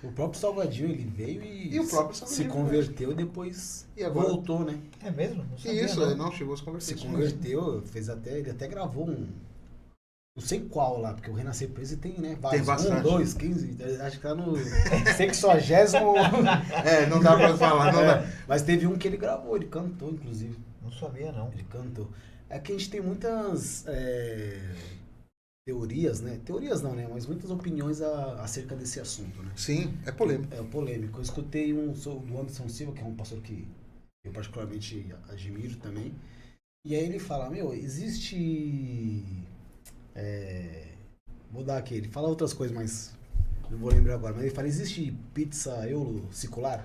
O próprio Salvadinho, ele veio E o próprio se Salvadinho converteu e depois E agora? voltou, né? É mesmo? Não sabia, Isso, não. ele não chegou a se converter. Se isso mesmo. converteu, ele até gravou não sei qual lá, porque o Renascer Preso tem, né? Vários. bastante. 1, 2, 15, acho que tá no 60º. Não dá pra falar, não dá. Mas teve um que ele gravou, ele cantou, inclusive. Não sabia, não. Ele cantou. É que a gente tem muitas teorias, né? Teorias não, né? Mas muitas opiniões acerca desse assunto, né? Sim, é polêmico. É polêmico. Eu escutei do Anderson Silva, que é um pastor que eu particularmente admiro também. E aí ele fala, existe... vou dar aqui, ele fala outras coisas, mas não vou lembrar agora. Mas ele fala, existe pizza euro-circular?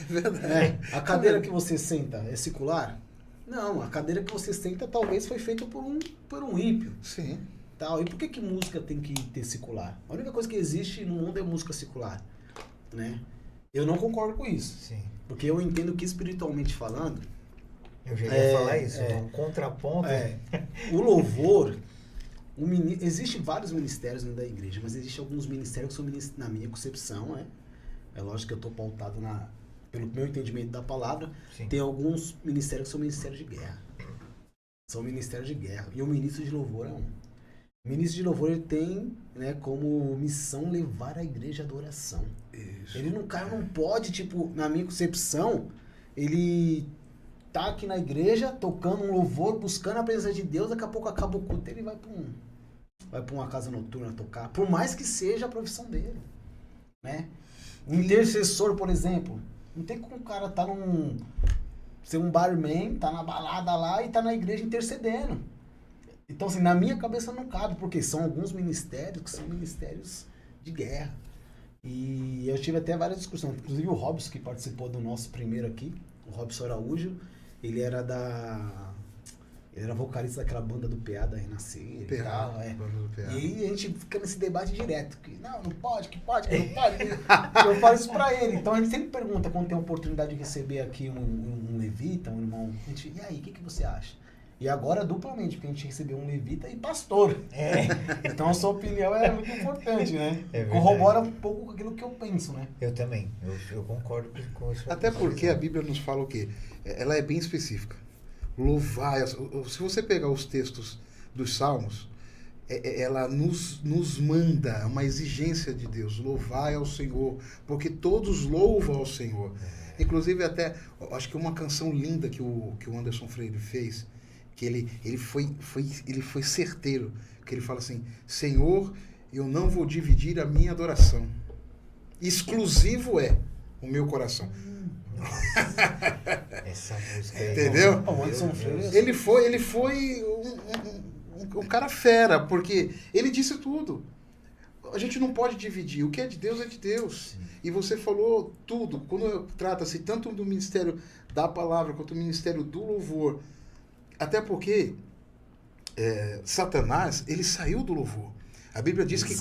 Verdade. A cadeira que você senta é circular? Não, a cadeira que você senta talvez foi feita por um ímpio. Sim. Tal. E por que música tem que ter circular? A única coisa que existe no mundo é música circular, né? Eu não concordo com isso, Sim. porque eu entendo que espiritualmente falando, Eu já ia falar isso, um contraponto. o louvor, existe vários ministérios dentro da igreja, mas existe alguns ministérios que são, na minha concepção, é lógico que eu estou pautado pelo meu entendimento da palavra, Sim. tem alguns ministérios que são ministérios de guerra. São ministérios de guerra. E o ministro de louvor é um. O ministro de louvor ele tem, né, como missão levar a igreja à adoração. Isso. O cara não pode, tipo, na minha concepção, ele tá aqui na igreja, tocando um louvor, buscando a presença de Deus, daqui a pouco acaba o culto, ele vai pra uma casa noturna tocar. Por mais que seja a profissão dele, né? O intercessor, por exemplo, não tem como o cara ser um barman, tá na balada lá e tá na igreja intercedendo. Então, assim, na minha cabeça não cabe, porque são alguns ministérios que são ministérios de guerra. E eu tive até várias discussões, inclusive o Robson, que participou do nosso primeiro aqui, o Robson Araújo, ele era vocalista daquela banda do PA, da Renascer e tal, Banda do PA. E aí a gente fica nesse debate direto, que não pode, que pode, que não pode. Eu falo isso pra ele. Então a gente sempre pergunta, quando tem a oportunidade de receber aqui um levita, um irmão, e aí, o que você acha? E agora duplamente, porque a gente recebeu um levita e pastor. Então a sua opinião é muito importante, né? Corrobora um pouco com aquilo que eu penso, né? Eu também. Eu concordo com isso. Até porque a Bíblia nos fala o quê? Ela é bem específica. Louvai. Se você pegar os textos dos Salmos, ela nos manda uma exigência de Deus. Louvai ao Senhor, porque todos louvam ao Senhor. Inclusive até, acho que uma canção linda que o Anderson Freire fez, que ele foi certeiro, que ele fala assim, Senhor, eu não vou dividir a minha adoração. Exclusivo é o meu coração. Essa música aí. Entendeu? Ele Ele foi um cara fera, porque ele disse tudo. A gente não pode dividir. O que é de Deus é de Deus. Sim. E você falou tudo. Quando trata-se tanto do ministério da palavra quanto do ministério do louvor, até porque Satanás, ele saiu do louvor. A Bíblia diz que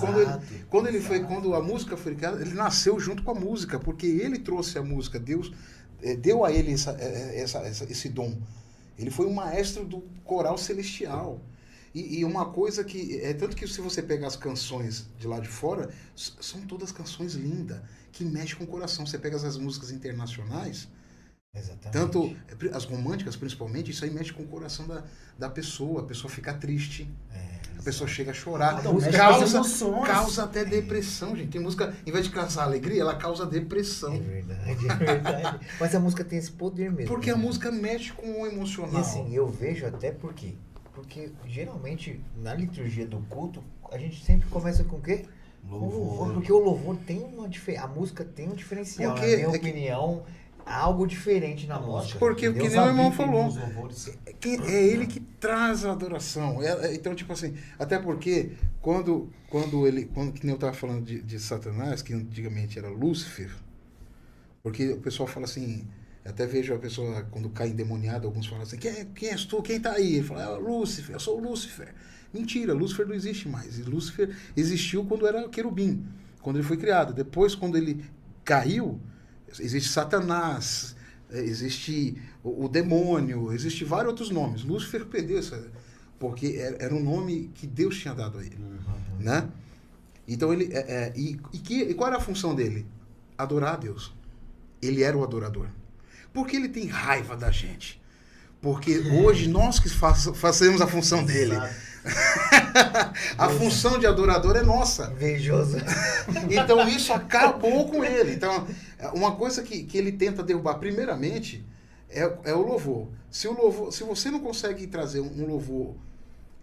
quando a música foi criada, ele nasceu junto com a música, porque ele trouxe a música. Deus deu a ele esse dom. Ele foi um maestro do coral celestial. E uma coisa que... tanto que se você pegar as canções de lá de fora, são todas canções lindas, que mexem com o coração. Você pega as músicas internacionais, Exatamente. tanto as românticas principalmente, isso aí mexe com o coração da pessoa. A pessoa fica triste. A pessoa chega a chorar. Causa até depressão, gente. Tem música, em vez de causar alegria, ela causa depressão. É verdade. Mas a música tem esse poder mesmo. Porque a música mexe com o emocional. E assim, eu vejo até porque geralmente na liturgia do culto, a gente sempre começa com o quê? Louvor. Porque o louvor tem uma diferença. A música tem um diferencial. Porque na minha opinião, algo diferente na música. Porque o que Deus nem o irmão habita em falou. nos louvores. É ele que traz a adoração. Então, tipo assim, até porque quando que nem eu estava falando de Satanás, que antigamente era Lúcifer, porque o pessoal fala assim, até vejo a pessoa quando cai endemoniada, alguns falam assim, quem és tu? Quem está aí? Ele fala, Lúcifer, eu sou o Lúcifer. Mentira, Lúcifer não existe mais. E Lúcifer existiu quando era querubim, quando ele foi criado. Depois, quando ele caiu, existe Satanás, existe o demônio, existe vários outros nomes. Lúcifer perdeu porque era um nome que Deus tinha dado a ele, né? Então ele e qual era a função dele? Adorar a Deus. Ele era o adorador. Por que ele tem raiva da gente? Porque hoje nós que fazemos a função dele. A função de adorador é nossa. Invejoso. Então isso acabou com ele. Então, uma coisa que ele tenta derrubar, primeiramente, é o louvor. Se você não consegue trazer um louvor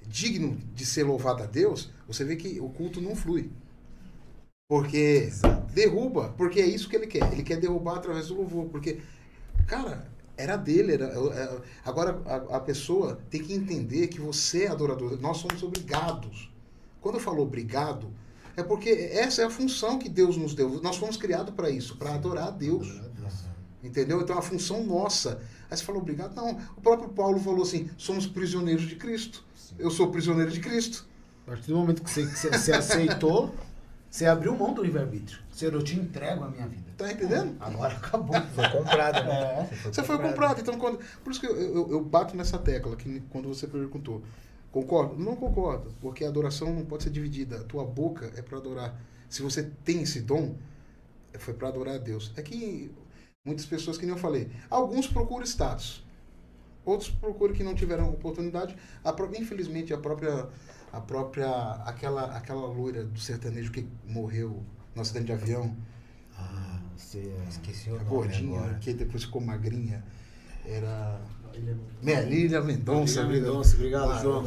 digno de ser louvado a Deus, você vê que o culto não flui. Porque derruba, porque é isso que ele quer. Ele quer derrubar através do louvor. Porque, cara, era dele. Agora, a pessoa tem que entender que você é adorador. Nós somos obrigados. Quando eu falo obrigado, é porque essa é a função que Deus nos deu. Nós fomos criados para isso, para adorar a Deus. Entendeu? Então, a função nossa. Aí você falou obrigado? Não. O próprio Paulo falou assim, somos prisioneiros de Cristo. Eu sou prisioneiro de Cristo. A partir do momento que você aceitou, você abriu mão do livre-arbítrio. Eu te entrego a minha vida. Tá entendendo? Agora acabou. Foi comprado, né? É. Você foi comprado. Então, por isso que eu bato nessa tecla, que quando você perguntou, concordo? Não concordo, porque a adoração não pode ser dividida. A tua boca é para adorar. Se você tem esse dom, foi para adorar a Deus. É que muitas pessoas, que nem eu falei, alguns procuram status, outros procuram que não tiveram oportunidade. Infelizmente, aquela loira do sertanejo que morreu no acidente de avião, Esqueci o a nome gordinha, agora. que depois ficou magrinha, era Marília Mendonça. Obrigado, João.